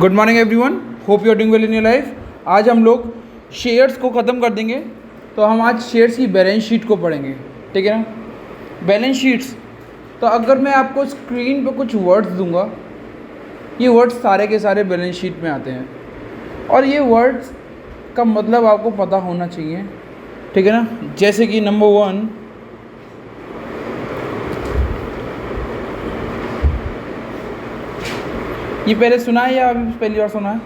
Good morning everyone, hope you are doing well in your life. आज हम लोग shares को ख़त्म कर देंगे। तो हम आज शेयर्स की बैलेंस शीट को पढ़ेंगे, ठीक है ना। बैलेंस शीट्स, तो अगर मैं आपको स्क्रीन पे कुछ वर्ड्स दूंगा, ये वर्ड्स सारे के सारे बैलेंस शीट में आते हैं और ये वर्ड्स का मतलब आपको पता होना चाहिए, ठीक है ना। जैसे कि नंबर 1, ये पहले सुना है या अभी पहली बार सुना है?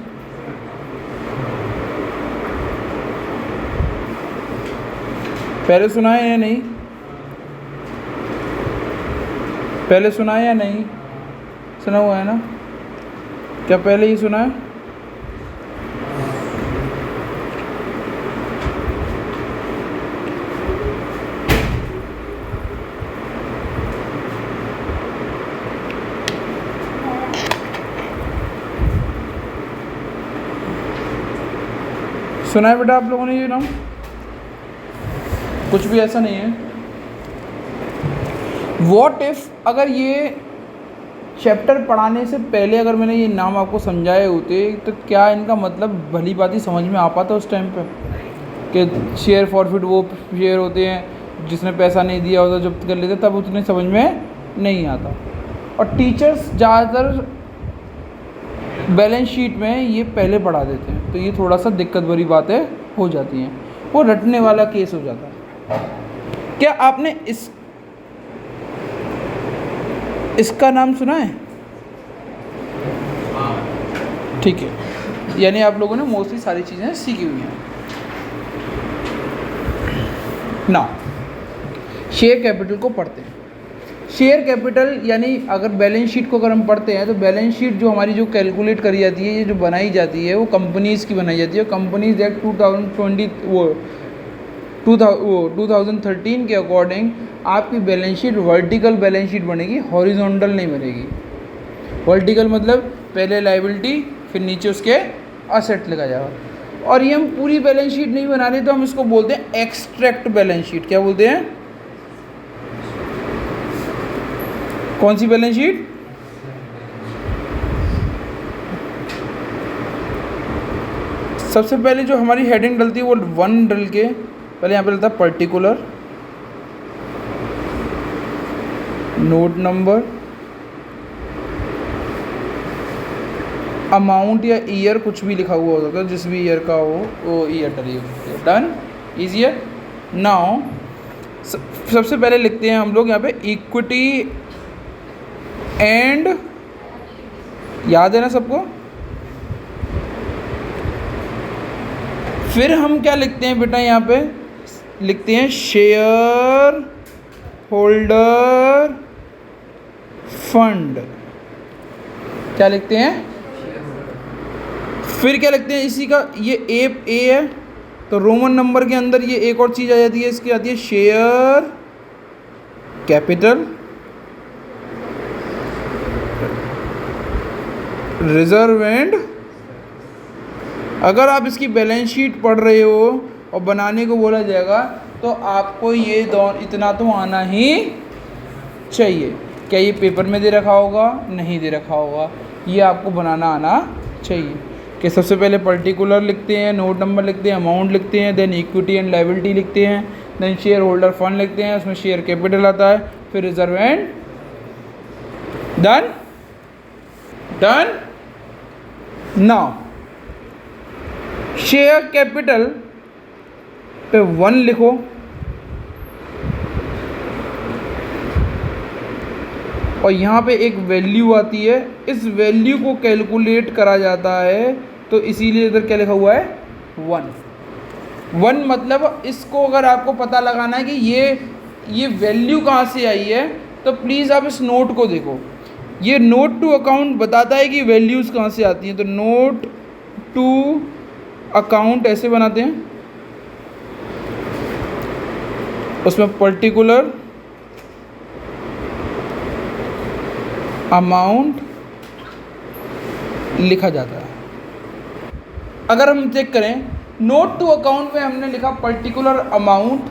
पहले सुना है या नहीं? पहले सुना है या नहीं सुना हुआ है ना? क्या पहले ही सुना है? सुना है बेटा आप लोगों ने ये नाम? कुछ भी ऐसा नहीं है। वॉट इफ़ अगर ये चैप्टर पढ़ाने से पहले अगर मैंने ये नाम आपको समझाए होते तो क्या इनका मतलब भली बात समझ में आ पाता उस टाइम पे कि शेयर फॉरफिट वो शेयर होते हैं जिसने पैसा नहीं दिया होता जब्त कर लेते, तब उतने समझ में नहीं आता। और टीचर्स ज़्यादातर बैलेंस शीट में ये पहले पढ़ा देते हैं, तो ये थोड़ा सा दिक्कत भरी बातें हो जाती हैं, वो रटने वाला केस हो जाता है। क्या आपने इसका नाम सुना है? ठीक है, यानी आप लोगों ने मोस्टली सारी चीज़ें सीखी हुई हैं ना। शेयर कैपिटल को पढ़ते हैं। शेयर कैपिटल यानी अगर बैलेंस शीट को अगर हम पढ़ते हैं तो बैलेंस शीट जो हमारी जो कैलकुलेट करी जाती है, ये जो बनाई जाती है वो कंपनीज़ की बनाई जाती है। कंपनीज एक्ट 2013 के अकॉर्डिंग आपकी balance sheet vertical balance sheet बनेगी, हॉरिजॉन्टल नहीं बनेगी। वर्टिकल मतलब पहले लायबिलिटी फिर नीचे उसके असेट लगा जाएगा। और ये हम पूरी बैलेंस शीट नहीं बना रहे तो हम इसको बोलते हैं एक्सट्रैक्ट बैलेंस शीट। क्या बोलते हैं? कौन सी बैलेंस शीट? सबसे पहले जो हमारी हेडिंग डलती है वो 1 डल के पहले यहाँ पे डलता है पर्टिकुलर, नोट नंबर, अमाउंट या ईयर कुछ भी लिखा हुआ होता है, जिस भी ईयर का हो वो ईयर डलिए। Done, easier. नाउ सबसे पहले लिखते हैं हम लोग यहाँ पे इक्विटी एंड, याद है ना सबको? फिर हम क्या लिखते हैं बेटा? यहाँ पे लिखते हैं शेयर होल्डर फंड। क्या लिखते हैं? फिर क्या लिखते हैं? इसी का ये ए है तो रोमन नंबर के अंदर ये एक और चीज़ आ जाती है, इसकी आती है शेयर कैपिटल, रिजर्व एंड। अगर आप इसकी बैलेंस शीट पढ़ रहे हो और बनाने को बोला जाएगा तो आपको ये इतना तो आना ही चाहिए। क्या ये पेपर में दे रखा होगा? नहीं दे रखा होगा, ये आपको बनाना आना चाहिए। कि सबसे पहले पर्टिकुलर लिखते हैं, नोट नंबर लिखते हैं, अमाउंट लिखते हैं, देन इक्विटी एंड लायबिलिटी लिखते हैं, देन शेयर होल्डर फंड लिखते हैं, उसमें शेयर कैपिटल आता है, फिर reserve and. Done done. Now share capital पे 1 लिखो, और यहाँ पे एक वैल्यू आती है, इस वैल्यू को कैलकुलेट करा जाता है, तो इसीलिए इधर क्या लिखा हुआ है? 1 मतलब इसको अगर आपको पता लगाना है कि ये वैल्यू कहाँ से आई है तो प्लीज़ आप इस नोट को देखो। ये नोट टू अकाउंट बताता है कि वैल्यूज़ कहाँ से आती हैं। तो नोट टू अकाउंट ऐसे बनाते हैं, उसमें पर्टिकुलर, अमाउंट लिखा जाता है। अगर हम चेक करें नोट टू अकाउंट में हमने लिखा पर्टिकुलर अमाउंट,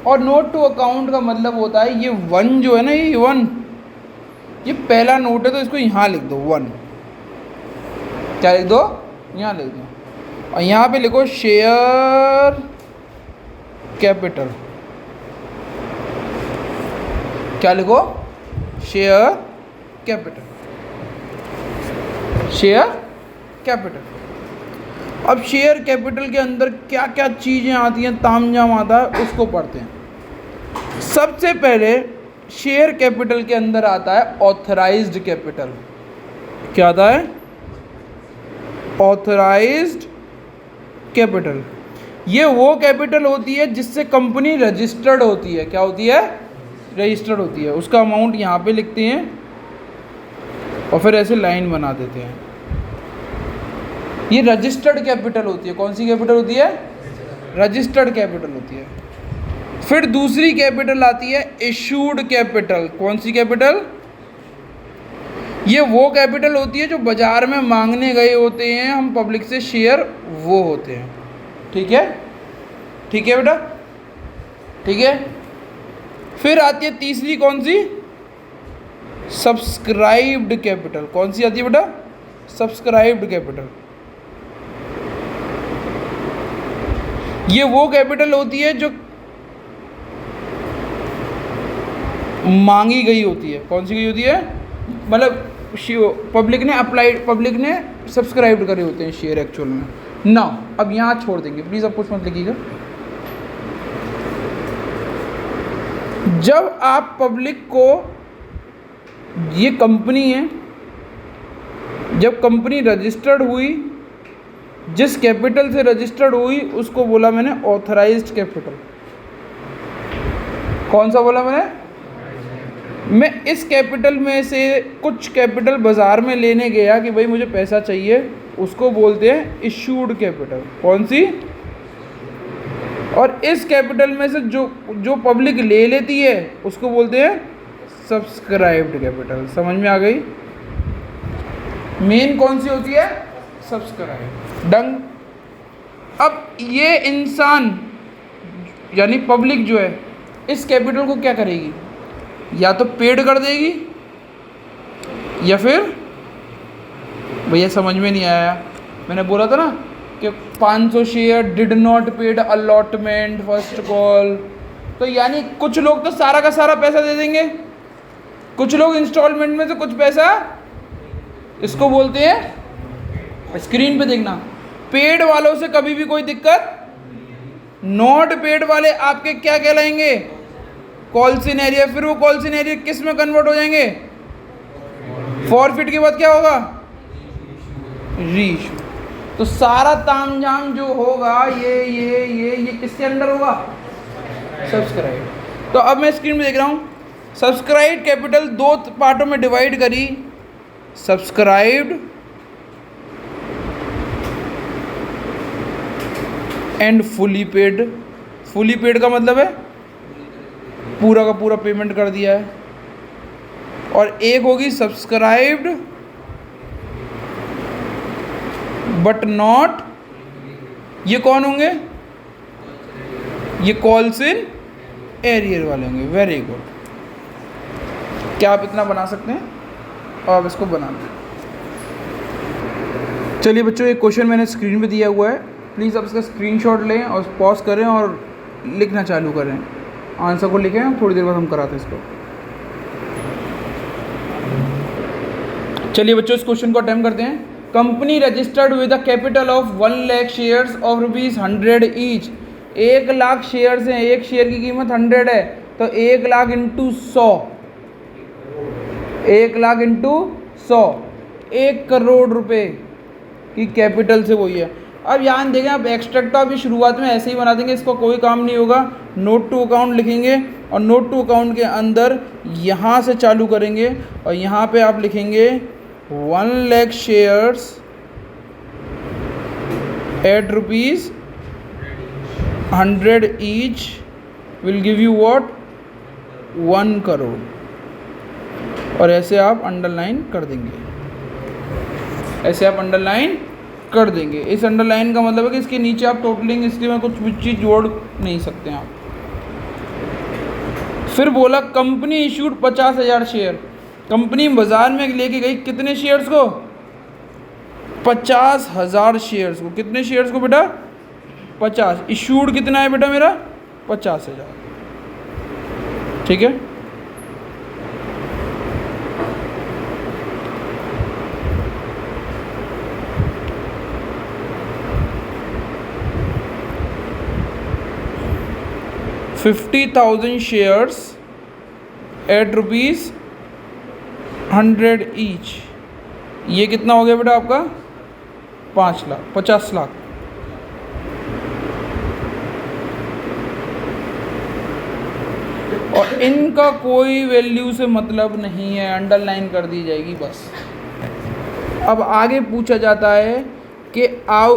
और नोट टू अकाउंट का मतलब होता है ये 1 जो है ना, ये 1 ये पहला नोट है तो इसको यहाँ लिख दो 1। क्या लिख दो, यहाँ लिख दो, और यहाँ पे लिखो शेयर कैपिटल। क्या लिखो, शेयर कैपिटल, शेयर कैपिटल। अब शेयर कैपिटल के अंदर क्या क्या चीज़ें आती हैं, तामझाम आता है, उसको पढ़ते हैं। सबसे पहले शेयर कैपिटल के अंदर आता है ऑथराइज्ड कैपिटल। क्या आता है, ऑथराइज्ड कैपिटल। ये वो कैपिटल होती है जिससे कंपनी रजिस्टर्ड होती है। क्या होती है, रजिस्टर्ड होती है। उसका अमाउंट यहाँ पे लिखते हैं और फिर ऐसे लाइन बना देते हैं। ये रजिस्टर्ड कैपिटल होती है। कौन सी कैपिटल होती है, रजिस्टर्ड कैपिटल होती है। फिर दूसरी कैपिटल आती है इशूड कैपिटल। कौन सी कैपिटल, ये वो कैपिटल होती है जो बाजार में मांगने गए होते हैं हम पब्लिक से शेयर, वो होते हैं। ठीक है, ठीक है बेटा, ठीक है। फिर आती है तीसरी, कौन सी, सब्सक्राइब्ड कैपिटल। कौन सी आती है बेटा, सब्सक्राइब्ड कैपिटल। ये वो कैपिटल होती है जो मांगी गई होती है। कौन सी गई होती है, मतलब पब्लिक ने अप्लाइड, पब्लिक ने सब्सक्राइब करे होते हैं शेयर एक्चुअल में ना। अब यहाँ छोड़ देंगे प्लीज़, अब कुछ मत लिखिएगा। जब आप पब्लिक को, ये कंपनी है, जब कंपनी रजिस्टर्ड हुई, जिस कैपिटल से रजिस्टर्ड हुई उसको बोला मैंने ऑथराइज्ड कैपिटल। कौन सा बोला मैंने, मैं इस कैपिटल में से कुछ कैपिटल बाज़ार में लेने गया कि भाई मुझे पैसा चाहिए, उसको बोलते हैं इशूड कैपिटल। कौन सी, और इस कैपिटल में से जो पब्लिक ले लेती है उसको बोलते हैं सब्सक्राइब्ड कैपिटल। समझ में आ गई, मेन कौन सी होती है, सब्सक्राइब। डन। अब ये इंसान यानी पब्लिक जो है इस कैपिटल को क्या करेगी, या तो पेड कर देगी, या फिर, भैया समझ में नहीं आया, मैंने बोला था ना कि 500 share did not paid allotment first call. तो यानी कुछ लोग तो सारा का सारा पैसा दे देंगे, कुछ लोग इंस्टॉलमेंट में से कुछ पैसा, इसको बोलते हैं, स्क्रीन पे देखना, पेड वालों से कभी भी कोई दिक्कत, नॉट पेड वाले आपके क्या कहलाएंगे, कॉल सिनेरियो। फिर वो कॉल सिनेरियो किस में कन्वर्ट हो जाएंगे, फॉरफिट के बाद क्या होगा, रीइशू। तो सारा तामझाम जो होगा ये किसके अंडर होगा, सब्सक्राइब। तो अब मैं स्क्रीन में देख रहा हूँ, सब्सक्राइब कैपिटल दो पार्टों में डिवाइड करी, subscribed and fully paid. Fully paid का मतलब है पूरा का पूरा पेमेंट कर दिया है। और एक होगी सब्सक्राइब्ड बट नॉट, ये कौन होंगे, ये कॉल्स इन एरियर वाले होंगे। Very good. क्या आप इतना बना सकते हैं, और आप इसको बना दें। चलिए बच्चों, एक क्वेश्चन मैंने स्क्रीन पे दिया हुआ है, प्लीज़ आप इसका स्क्रीनशॉट लें और पॉज करें और लिखना चालू करें। आंसर को लिखें, थोड़ी देर बाद हम कराते हैं इसको। चलिए बच्चों, इस क्वेश्चन को अटेम्प्ट करते हैं। Company registered with a capital of 1 lakh shares of ₹100 each. 1 lakh shares हैं, एक शेयर की कीमत 100 है, तो 1 लाख इंटू 100, 1 लाख इंटू 100, 1 करोड़ रुपए की कैपिटल से वही है। अब यहाँ देखें, अब एक्सट्रैक्ट तो अभी शुरुआत में ऐसे ही बना देंगे, इसका कोई काम नहीं होगा। नोट टू अकाउंट लिखेंगे और नोट टू अकाउंट के अंदर यहाँ से चालू करेंगे और यहाँ पे आप लिखेंगे 1 lakh shares at ₹100 each will give you what, 1 crore. और ऐसे आप अंडरलाइन कर देंगे, ऐसे आप अंडरलाइन कर देंगे। इस अंडरलाइन का मतलब है कि इसके नीचे आप टोटलिंग, इसके में कुछ भी चीज़ जोड़ नहीं सकते हैं आप। फिर बोला कंपनी इशूड 50,000 शेयर। कंपनी बाजार में लेके गई कितने शेयर्स को, 50,000 शेयर्स को। कितने शेयर्स को बेटा? 50। इशूड कितना है बेटा मेरा? 50,000। ठीक है। $50,000 शेयर्स एट ₹100 ईच। ये कितना हो गया बेटा आपका? 5 लाख, 50 लाख। और इनका कोई वैल्यू से मतलब नहीं है, अंडरलाइन कर दी जाएगी बस। अब आगे पूछा जाता है कि आउ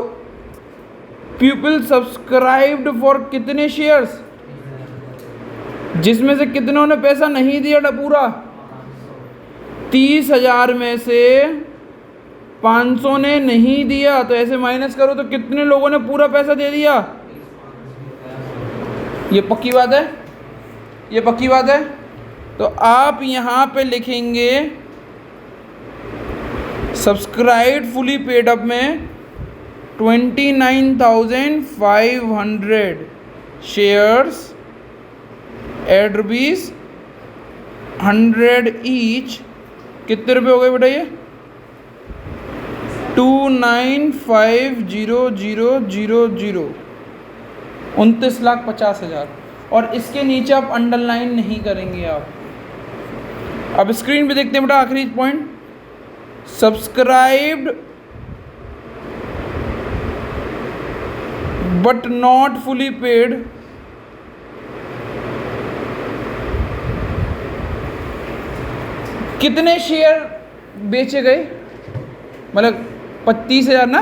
पीपल सब्सक्राइब्ड फॉर कितने शेयर्स, जिसमें से कितनों ने पैसा नहीं दिया पूरा? 30,000 में से 500 ने नहीं दिया, तो ऐसे माइनस करो तो कितने लोगों ने पूरा पैसा दे दिया? ये पक्की बात है, ये पक्की बात है। तो आप यहाँ पे लिखेंगे सब्सक्राइब्ड फुली पेड अप में 29,500 शेयर्स एट ₹100 ईच। कितने रुपए हो गए बेटा ये? 29,500,000, 29,50,000। और इसके नीचे आप अंडरलाइन नहीं करेंगे आप। अब स्क्रीन पे देखते हैं बेटा आखिरी point, subscribed but not fully paid कितने शेयर बेचे गए? मतलब 30,000 ना,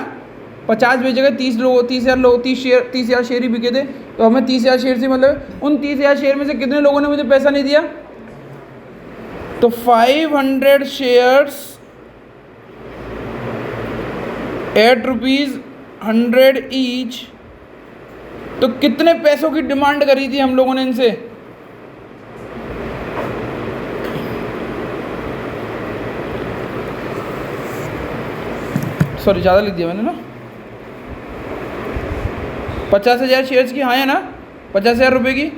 50 बेचे गए, 30,000 लोग 30,000 शेयर ही बिके थे। तो हमें 30,000 शेयर से मतलब उन 30,000 शेयर में से कितने लोगों ने मुझे पैसा नहीं दिया? तो 500 शेयर्स एट ₹100 ईच। तो कितने पैसों की डिमांड करी थी हम लोगों ने इनसे? सॉरी ज़्यादा लिख दिया मैंने ना। 50,000 शेयर्स की, हाँ या ना? 50,000 रुपये की,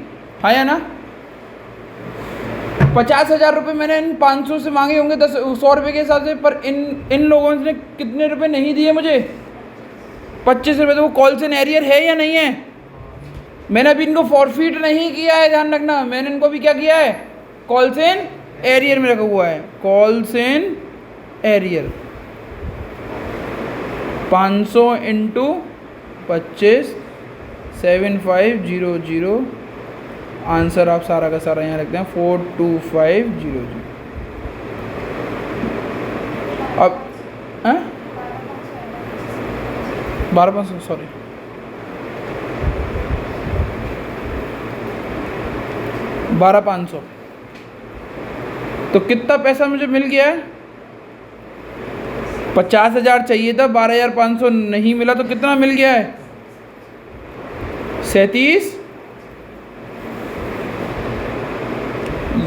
हाँ या ना? 50,000 रुपये मैंने इन 500 से मांगे होंगे 100 रुपये के हिसाब से, पर इन लोगों ने कितने रुपए नहीं दिए मुझे? 25 रुपये। तो वो कॉल्स इन एरियर है या नहीं है? मैंने अभी इनको फॉरफिट नहीं किया है, ध्यान रखना। मैंने इनको भी क्या किया है? कॉल्स इन एरियर में रखा हुआ है, calls in arrear. 500 into 25, 7500। Answer आप सारा का सारा यहाँ रखते हैं 42500। अब 12,500, सॉरी 12,500। तो कितना पैसा मुझे मिल गया है? 50,000 चाहिए था, 12,500 नहीं मिला, तो कितना मिल गया है? 37।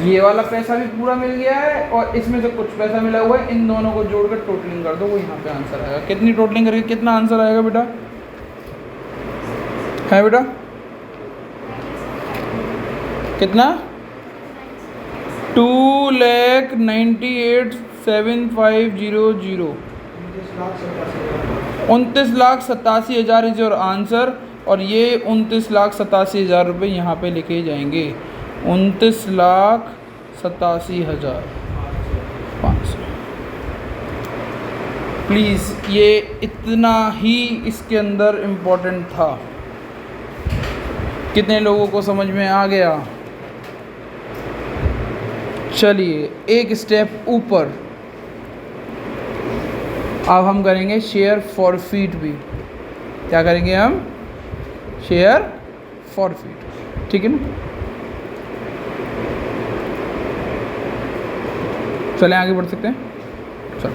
ये वाला पैसा भी पूरा मिल गया है और इसमें से कुछ पैसा मिला हुआ है। इन दोनों को जोड़कर टोटलिंग कर दो, वो यहाँ पे आंसर आएगा। कितनी टोटलिंग करके कितना आंसर आएगा बेटा? है बेटा कितना? 2,98,7,500। 29,87,000 इज योर आंसर। और ये 29,87,000 रुपये यहाँ पे लिखे जाएंगे। 29,87,500। प्लीज़, ये इतना ही इसके अंदर इम्पोर्टेंट था। कितने लोगों को समझ में आ गया? चलिए एक स्टेप ऊपर, अब हम करेंगे शेयर फॉरफिट भी। क्या करेंगे हम? शेयर फॉरफिट, ठीक है ना? चलें आगे बढ़ सकते हैं। चलो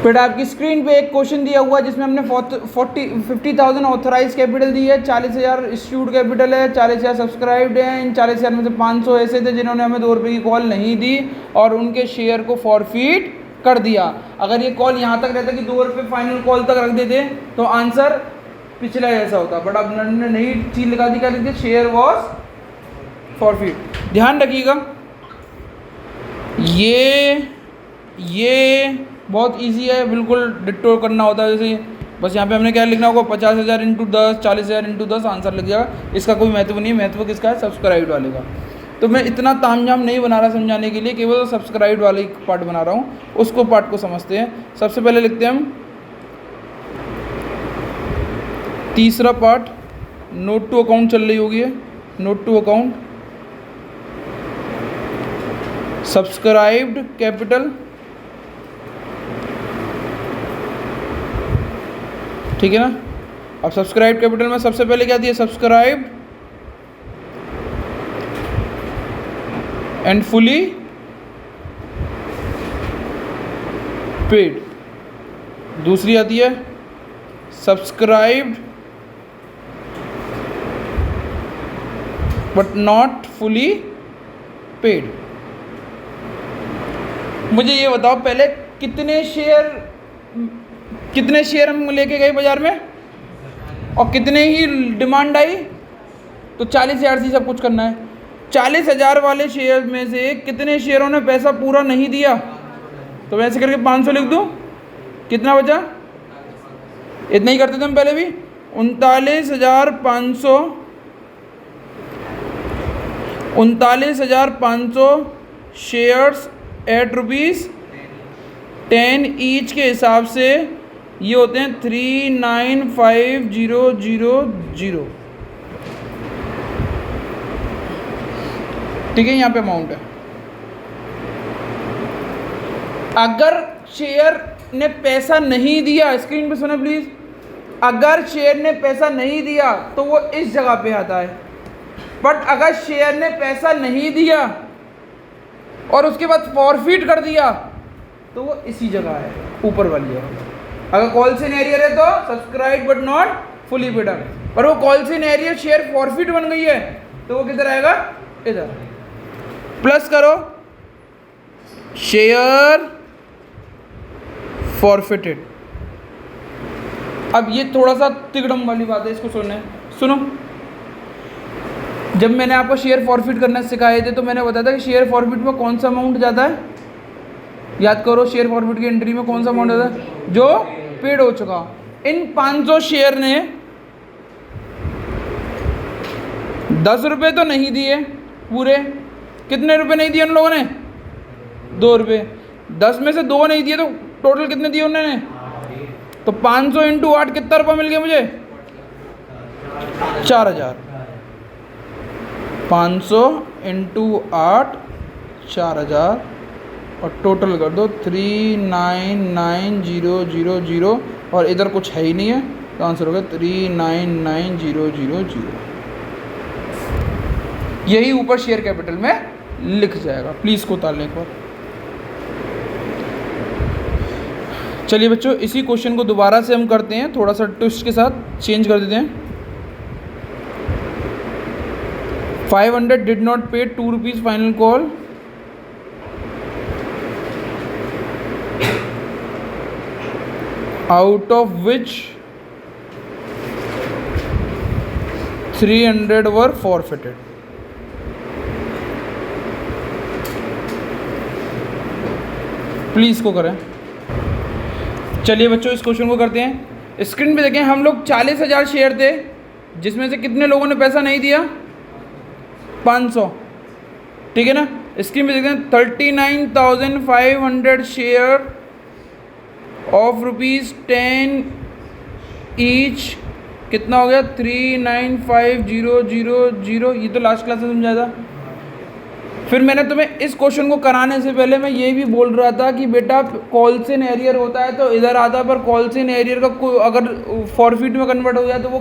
बेटा, आपकी स्क्रीन पे एक क्वेश्चन दिया हुआ है जिसमें हमने 50,000 ऑथराइज कैपिटल दी है, 40,000 इश्यूड कैपिटल है, 40,000 सब्सक्राइब्ड हैं। इन 40,000 में से 500 ऐसे थे जिन्होंने हमें 2 रुपये की कॉल नहीं दी और उनके शेयर को फॉरफिट कर दिया। अगर ये कॉल यहाँ तक रहता कि 2 रुपये फाइनल कॉल तक रख देते तो आंसर पिछला जैसा होता, बट अब उन्होंने नई चीज़ लगा दी, क्या लिखते शेयर वॉज फॉरफिट। ध्यान रखिएगा, ये बहुत इजी है, बिल्कुल डिटो करना होता है। जैसे बस यहाँ पे हमने क्या लिखना होगा, 50,000 इंटू 10, 40,000 इंटू 10 आंसर लग जाएगा। इसका कोई महत्व नहीं है, महत्व किसका है, सब्सक्राइब वाले का। तो मैं इतना तामझाम नहीं बना रहा समझाने के लिए, केवल सब्सक्राइब वाले पार्ट बना रहा हूँ, उसको पार्ट को समझते हैं। सबसे पहले लिखते हैं हम तीसरा पार्ट, नोट टू अकाउंट चल रही होगी, note to account, subscribed capital, ठीक है ना। अब सब्सक्राइब कैपिटल में सबसे पहले क्या दिया, सब्सक्राइब्ड एंड फुली पेड। दूसरी आती है subscribed but not fully paid. मुझे ये बताओ पहले कितने शेयर हम लेके गए बाजार में और कितने ही डिमांड आई, तो 40,000 से सब कुछ करना है। 40,000 वाले शेयर में से कितने शेयरों ने पैसा पूरा नहीं दिया, तो वैसे करके 500 लिख दूं, कितना बचा, इतना ही करते थे हम पहले भी, 39,500 शेयर्स एट ₹10 ईच के हिसाब से ये होते हैं 395000, ठीक है। यहाँ पे अमाउंट है। अगर शेयर ने पैसा नहीं दिया, स्क्रीन पे सुने प्लीज, अगर शेयर ने पैसा नहीं दिया तो वो इस जगह पे आता है, बट अगर शेयर ने पैसा नहीं दिया और उसके बाद फॉरफिट कर दिया तो वो इसी जगह है, ऊपर वाली जगह। अगर कॉल से एरियर है तो subscribe but not fully paid, पर वो कॉल से एरियर शेयर फॉरफिट बन गई है तो वो किधर आएगा, इधर। प्लस करो शेयर फॉरफिटेड। अब ये थोड़ा सा तिगड़म वाली बात है, इसको सुनो। जब मैंने आपको शेयर फॉरफिट करना सिखाए थे तो मैंने बताया था कि शेयर फॉरफिट में कौन सा अमाउंट जाता है, याद करो, शेयर फॉरफिट की एंट्री में कौन सा अमाउंट जाता है, जो पेड हो चुका। इन 500 शेयर ने 10 रुपये तो नहीं दिए पूरे, कितने रुपए नहीं दिए उन लोगों ने, 2 रुपये। 10 में से 2 नहीं दिए तो टोटल कितने दिए उन्होंने, तो 500 इंटू 8 कितना रुपया मिल गया मुझे, 4,000। 500 इंटू 8 4,000 और टोटल कर दो 399000 और इधर कुछ है ही नहीं है तो आंसर होगा 399000। यही ऊपर शेयर कैपिटल में लिख जाएगा। प्लीज़ को उतार लें एक बार। चलिए बच्चों, इसी क्वेश्चन को दोबारा से हम करते हैं, थोड़ा सा ट्विस्ट के साथ चेंज कर देते हैं। 500 डिड नॉट पे 2 rupees final call, out of which 300 were forfeited. Please को करें। चलिए बच्चों, इस क्वेश्चन को करते हैं। स्क्रीन पे देखें, हम लोग 40,000 शेयर थे जिसमें से कितने लोगों ने पैसा नहीं दिया, 500, ठीक है ना। स्क्रीन पे देखते हैं 39,500 शेयर ऑफ ₹10 ईच, कितना हो गया, 395000। ये तो लास्ट क्लास में समझाया था। फिर मैंने तुम्हें इस क्वेश्चन को कराने से पहले मैं ये भी बोल रहा था कि बेटा कॉल्सन एरियर होता है तो इधर आता है, पर कॉल्सन एरियर का कोई अगर फॉरफिट में कन्वर्ट हो जाए तो वो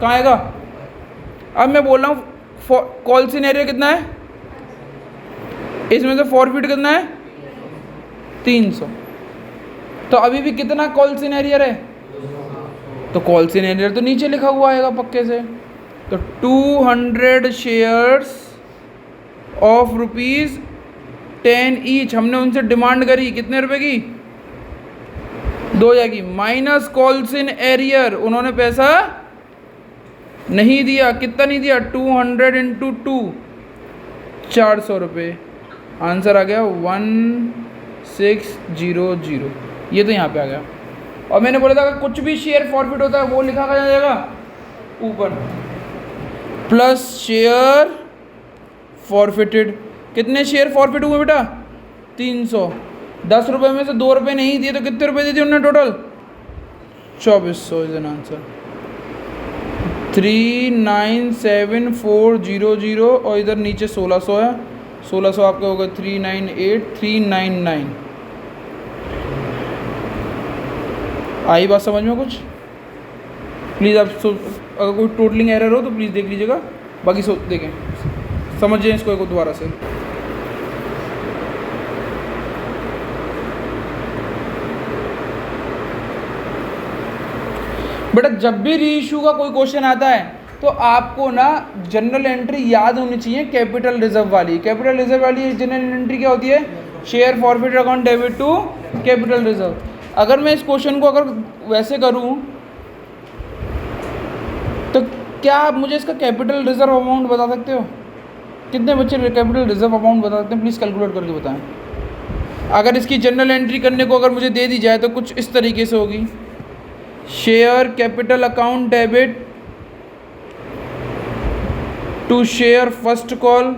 कहाँ आएगा। अब मैं बोल रहा हूँ कॉल्सन एरियर कितना है, इसमें से फॉरफिट कितना है, 300। तो अभी भी कितना कॉल्सन एरियर है, तो कॉल्सन एरियर तो नीचे लिखा हुआ आएगा पक्के से। तो 200 शेयर्स ऑफ ₹10 ईच हमने उनसे डिमांड करी, कितने रुपए की, 2 जाएगी। माइनस कॉल्सिन एरियर, उन्होंने पैसा नहीं दिया। कितना नहीं दिया? 200 इंटू 2, 400 रुपये। आंसर आ गया 1600। ये तो यहाँ पे आ गया। और मैंने बोला था अगर कुछ भी शेयर फॉरफिट होता है वो लिखा जाएगा ऊपर, प्लस शेयर फॉरफिटेड। कितने शेयर फॉरफिट हुए बेटा? 300। 10 रुपये में से 2 रुपये नहीं दिए तो कितने रुपये दिए थे उन्होंने टोटल? 2400 is an answer. 397400 और इधर नीचे 1600 है। 1600 आपका होगा 398399। आई बात समझ में कुछ? प्लीज़ आप अगर कोई टोटलिंग एरर हो तो प्लीज़ देख लीजिएगा, बाकी देखें, समझिए इसको एक दोबारा से। बेटा जब भी री इशू का कोई क्वेश्चन आता है तो आपको ना जनरल एंट्री याद होनी चाहिए, कैपिटल रिजर्व वाली। कैपिटल रिजर्व वाली जनरल एंट्री क्या होती है? Share forfeit account debit to capital reserve. अगर मैं इस क्वेश्चन को अगर वैसे करूं तो क्या आप मुझे इसका कैपिटल रिजर्व अमाउंट बता सकते हो? कितने बच्चे कैपिटल रिजर्व अमाउंट बता सकते हैं? प्लीज़ कैलकुलेट करके बताएं। अगर इसकी जनरल एंट्री करने को अगर मुझे दे दी जाए तो कुछ इस तरीके से होगी। Share capital account debit to share first call,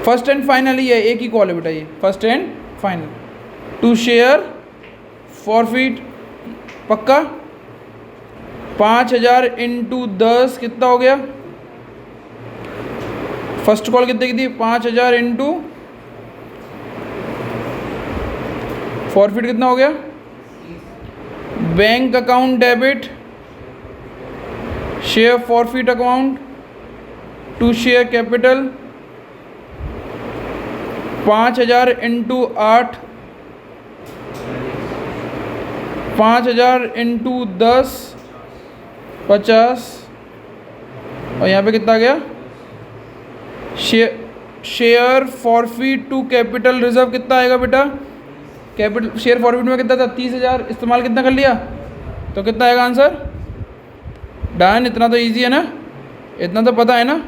first and final ही है, एक ही कॉल है बेटा ये, first and final. To share forfeit पक्का। 5000 इंटू 10 कितना हो गया? फर्स्ट कॉल कितने की थी? 5000 इंटू फॉरफिट कितना हो गया? Bank account debit share forfeit account to share capital 5000 into 8, 5000 into 10 50, और यहाँ पे कितना आ गया? Share forfeit to capital reserve कितना आएगा बेटा? कैपिटल शेयर फॉरफिट में कितना था? 30,000। इस्तेमाल कितना कर लिया तो कितना आएगा आंसर? डन। इतना तो इजी है ना, इतना तो पता है ना।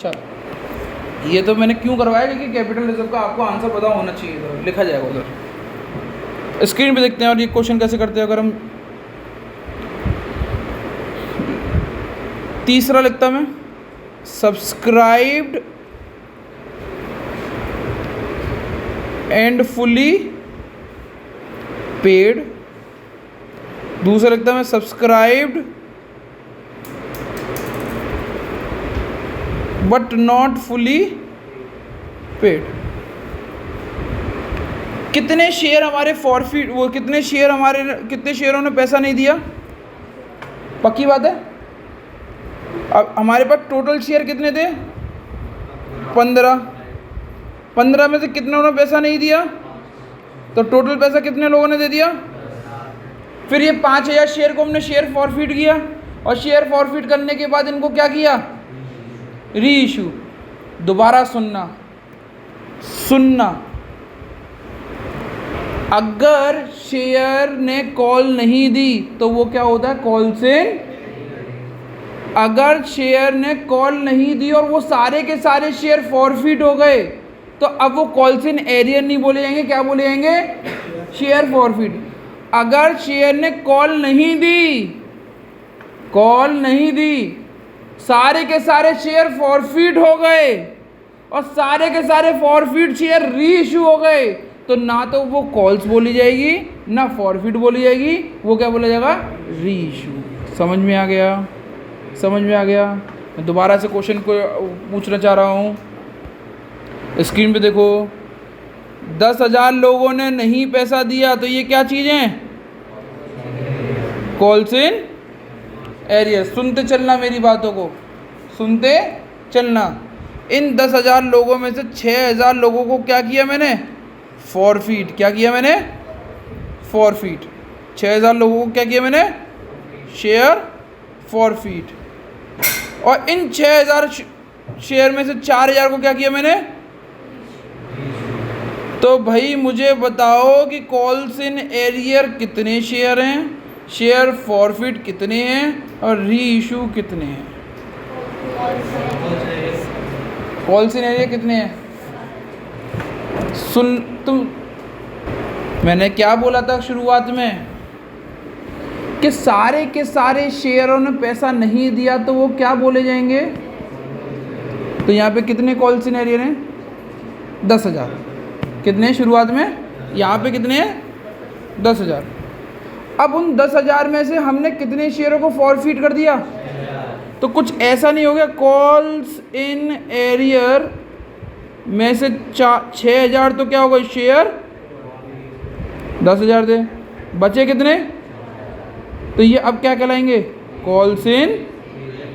चलो ये तो मैंने क्यों करवाया क्योंकि कैपिटल रिजर्व का आपको आंसर पता होना चाहिए, तो लिखा जाएगा उधर। स्क्रीन पे देखते हैं और ये क्वेश्चन कैसे करते हैं। अगर हम तीसरा लिखता मैं, सब्सक्राइब्ड एंड फुली पेड। दूसरा लिखता मैं, subscribed but not fully paid. कितने शेयर हमारे फॉरफिट, वो कितने शेयरों ने पैसा नहीं दिया? पक्की बात है। अब हमारे पास टोटल शेयर कितने थे? 15 में से कितनों ने पैसा नहीं दिया? तो टोटल पैसा कितने लोगों ने दे दिया? फिर ये 5000 शेयर को हमने शेयर फॉरफिट किया, और शेयर फॉरफिट करने के बाद इनको क्या किया? री इशू। दोबारा सुनना, अगर शेयर ने कॉल नहीं दी तो वो क्या होता है? कॉल से। अगर शेयर ने कॉल नहीं दी और वो सारे के सारे शेयर फॉरफिट हो गए तो अब वो कॉल्स इन एरियर नहीं बोले जाएंगे, क्या बोले जाएंगे? Share forfeit. अगर शेयर ने कॉल नहीं दी, सारे के सारे शेयर फॉरफिट हो गए और सारे के सारे फॉरफिट शेयर री इशू हो गए, तो ना तो वो कॉल्स बोली जाएगी ना फॉरफिट बोली जाएगी, वो क्या बोला जाएगा? री इशू। समझ में आ गया? मैं दोबारा से क्वेश्चन को पूछना चाह रहा हूँ। स्क्रीन पे देखो, 10,000 लोगों ने नहीं पैसा दिया तो ये क्या चीज़ें? Calls in arrear. सुनते चलना मेरी बातों को, सुनते चलना। इन 10,000 लोगों में से 6,000 लोगों को क्या किया मैंने? फॉरफिट। क्या किया मैंने? फॉरफिट। 6,000 लोगों को क्या किया मैंने? Share forfeit. और इन 6,000 शेयर में से 4,000 को क्या किया मैंने? तो भाई मुझे बताओ कि कॉल्स इन एरियर कितने शेयर हैं, शेयर फॉरफिट कितने हैं और री इशू कितने हैं? कॉल्स इन एरियर कितने हैं? सुन तुम, मैंने क्या बोला था शुरुआत में कि सारे के सारे शेयरों ने पैसा नहीं दिया तो वो क्या बोले जाएंगे? तो यहाँ पे कितने कॉल्स इन एरियर हैं? 10,000। कितने शुरुआत में? यहाँ पे कितने हैं? 10,000। अब उन 10,000 में से हमने कितने शेयरों को फॉरफिट कर दिया? तो कुछ ऐसा नहीं हो गया कॉल्स इन एरियर में से 6,000 तो क्या होगा शेयर? 10,000 थे, बचे कितने? तो ये अब क्या कहलाएंगे? Calls in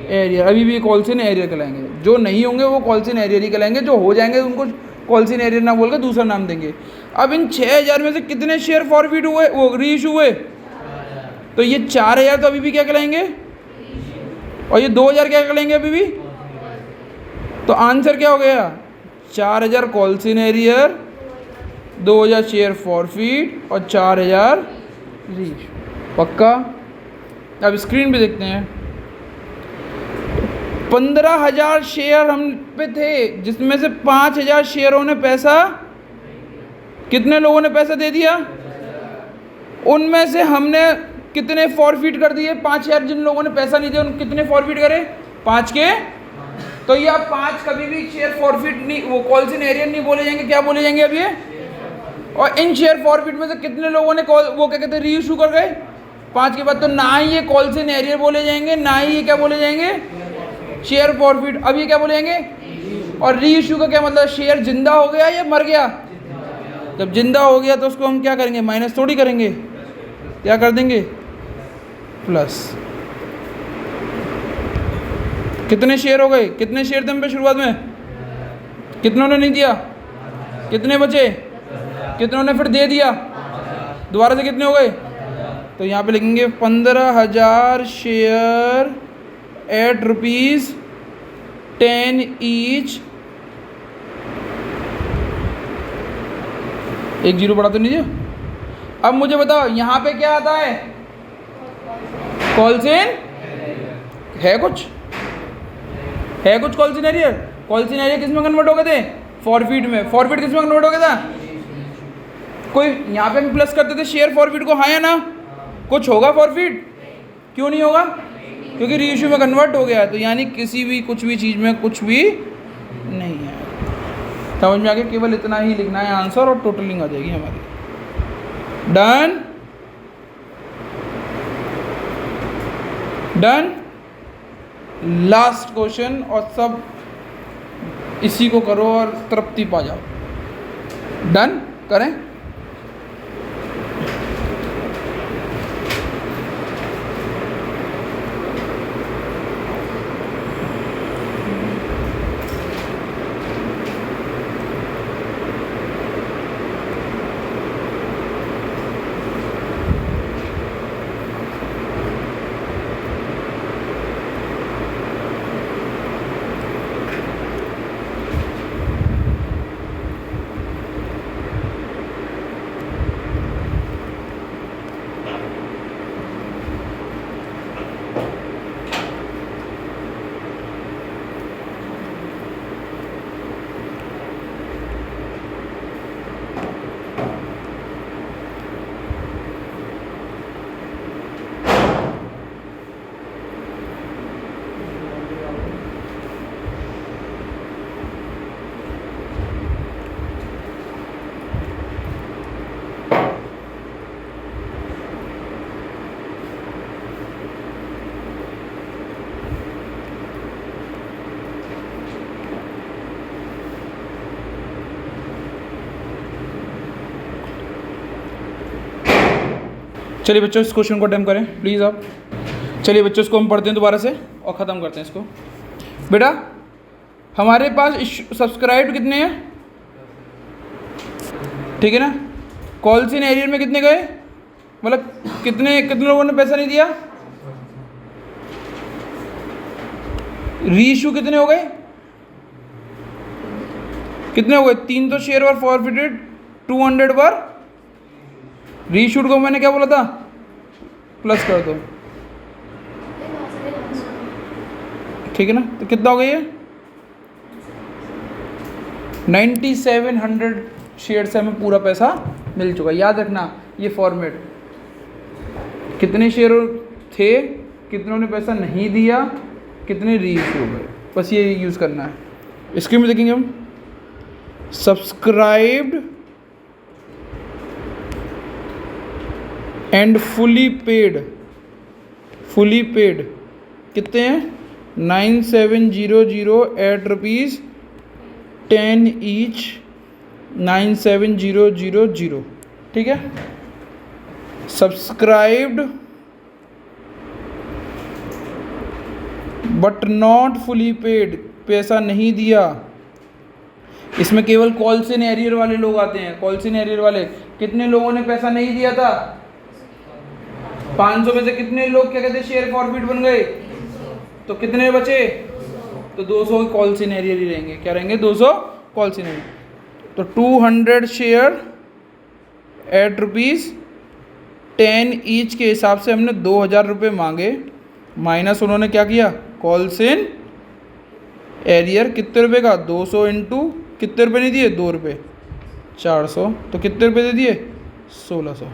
arrear. अभी भी कॉल्स इन एरियर कहलाएंगे। जो नहीं होंगे वो कॉल्स इन एरियर ही कहलाएंगे, जो हो जाएंगे उनको कॉल्स इन एरियर ना बोल के दूसरा नाम देंगे। अब इन 6,000 में से कितने शेयर फॉरफिट हुए, वो री इशू हुए? तो ये 4,000 तो अभी भी क्या कहलाएंगे, और ये 2,000 क्या कहलाएंगे अभी भी? तो आंसर क्या हो गया? 4,000 calls in arrear, 2,000 share forfeit और 4,000 री इशू। पक्का? अब स्क्रीन पे देखते हैं। 15,000 शेयर हम पे थे, जिसमें से 5,000 शेयरों ने पैसा, कितने लोगों ने पैसा दे दिया? उनमें से हमने कितने फॉरफिट कर दिए? 5,000 जिन लोगों ने पैसा नहीं दिया उन कितने फॉरफिट करे? 5 के। तो ये अब 5 कभी भी शेयर फॉरफिट नहीं, वो कॉल्स इन एरियर नहीं बोले जाएंगे, क्या बोले जाएंगे अब ये? और इन शेयर फॉरफिट में से कितने लोगों ने कॉल, वो क्या कहते हैं, री इशू कर गए? 5 के बाद। तो ना ही ये कॉल्स इन एरियर बोले जाएंगे, ना ही ये क्या बोले जाएंगे, शेयर फॉरफिट। अब ये क्या बोले जाएंगे? और री इशू का क्या मतलब? शेयर जिंदा हो गया या मर गया? जब जिंदा हो गया तो उसको हम क्या करेंगे? माइनस थोड़ी करेंगे, क्या कर देंगे? प्लस। कितने शेयर हो गए? कितने शेयर थे हम पे शुरुआत में? कितनों ने नहीं दिया? कितने बचे? कितनों ने फिर दे दिया? दोबारा से कितने हो गए? तो यहाँ पे लिखेंगे 15,000 शेयर एट ₹10 ईच। एक जीरो बढ़ा तो नहीं दिया? अब मुझे बताओ यहाँ पे क्या आता है? कॉल्स इन है कुछ? है कुछ calls in arrear? Calls in arrear किस में कन्वर्ट हो गए थे? फॉरफिट में। फॉरफिट किस में कन्वर्ट हो गया था? कोई यहाँ पे हम प्लस करते थे शेयर फॉरफिट को, हाँ या ना? कुछ होगा फॉरफिट? क्यों नहीं होगा? क्योंकि री इशू में कन्वर्ट हो गया है। तो यानी किसी भी कुछ भी चीज़ में कुछ भी नहीं है। समझ में आ गया? केवल इतना ही लिखना है आंसर और टोटलिंग आ जाएगी हमारी। डन? डन? लास्ट क्वेश्चन, और सब इसी को करो और तृप्ति पा जाओ। डन? करें? चलिए बच्चों इस क्वेश्चन को अटेम्प्ट करें प्लीज़ आप। चलिए बच्चों इसको हम पढ़ते हैं दोबारा से और ख़त्म करते हैं इसको। बेटा हमारे पास सब्सक्राइब कितने हैं? ठीक है ना? कॉल्स इन एरियर में कितने गए? मतलब कितने लोगों ने पैसा नहीं दिया? री इशू कितने हो गए? कितने हो गए? 3 तो शेयर और फॉरफिटेड 200 पर रीशूट को मैंने क्या बोला था, प्लस कर दो, ठीक है ना। तो कितना हो गया ये 9700 शेयर से हमें पूरा पैसा मिल चुका। याद रखना ये फॉर्मेट, कितने शेयर थे, कितनों ने पैसा नहीं दिया, कितने रीइश्यू हो गए, बस ये यूज़ करना है। इसके में देखेंगे हम सब्सक्राइब्ड एंड फुली पेड कितने हैं 9700 एट ₹10 ईच 97000, ठीक है। Subscribed but not fully paid, पैसा नहीं दिया। इसमें केवल कॉल्स इन एरियर वाले लोग आते हैं। कॉल्स इन एरियर वाले कितने लोगों ने पैसा नहीं दिया था, 500 में से कितने लोग क्या कहते हैं शेयर फॉरफिट बन गए, तो कितने बचे, तो 200 कॉल्स इन एरियर ही रहेंगे। क्या रहेंगे 200 कॉल्स इन एरियर। तो 200 शेयर एट ₹10 ईच के हिसाब से हमने 2000 रुपये मांगे, माइनस उन्होंने क्या किया कॉल्स इन एरियर कितने रुपए का 200 इंटू कितने रुपए नहीं दिए 2 रुपये 400, तो कितने रुपए दे दिए 1600।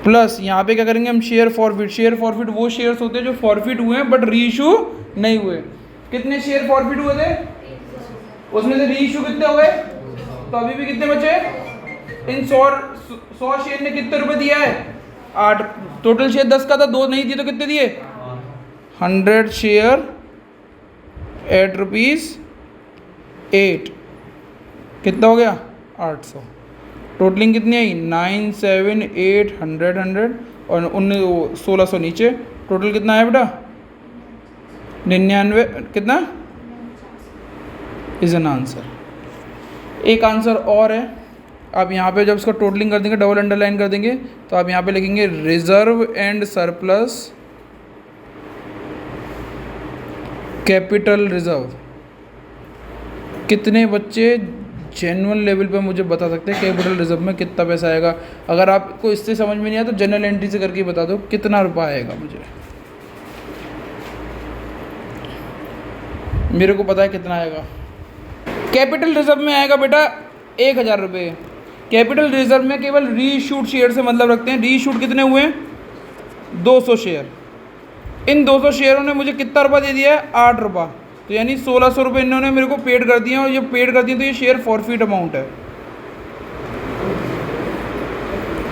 प्लस यहाँ पे क्या करेंगे हम शेयर फॉरफिट वो शेयर्स होते हैं जो फॉरफिट हुए हैं बट रीइश्यू नहीं हुए। कितने शेयर फॉरफिट हुए थे, उसमें से रीइश्यू कितने हुए, तो अभी भी कितने बचे, इन 100 शेयर ने कितने रुपए दिया है 8, टोटल शेयर 10 का था, 2 नहीं दिए तो कितने दिए 100 शेयर एट ₹8, कितना हो गया 800। टोटलिंग कितनी आई 978 100 और 1600 नीचे, टोटल कितना आया बेटा 99, कितना इज एन आंसर। एक आंसर और है, आप यहाँ पे जब इसका टोटलिंग कर देंगे डबल अंडरलाइन कर देंगे तो आप यहाँ पे लिखेंगे reserve and surplus capital reserve. कितने बच्चे जेन्युइन लेवल पे मुझे बता सकते हैं कैपिटल रिजर्व में कितना पैसा आएगा। अगर आपको इससे समझ में नहीं आया तो जनरल एंट्री से करके बता दो कितना रुपया आएगा मुझे, मेरे को पता है कितना आएगा। कैपिटल रिजर्व में आएगा बेटा 1000 रुपये। कैपिटल रिजर्व में केवल रीइश्यूड शेयर से मतलब रखते हैं। रीइश्यूड कितने हुए हैं 200 शेयर, इन 200 शेयरों ने मुझे कितना रुपया दे दिया है 8 रुपया, तो यानी 1600 रुपये इन्होंने मेरे को पेड कर दिए और ये पेड कर दिए तो ये शेयर फॉरफिट अमाउंट है।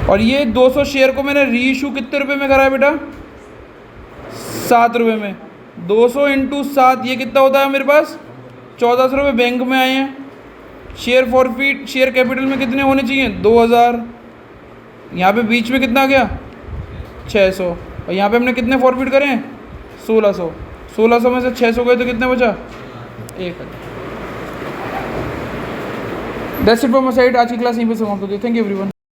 और ये 200 शेयर को मैंने रीइश्यू कितने रुपए में करा है बेटा 7 रुपये में, 200 इंटू 7 ये कितना होता है मेरे पास 1400 रुपये बैंक में आए हैं। शेयर फॉरफिट शेयर कैपिटल में कितने होने चाहिए 2000, यहाँ पे बीच में कितना आ गया 600 और यहाँ पे हमने कितने फॉरफिट करे हैं 1600, 1600 में से 600 गए तो कितने बचा 1000। That's it from my side. आज की क्लास यहीं पे समाप्त होती है। Thank you everyone.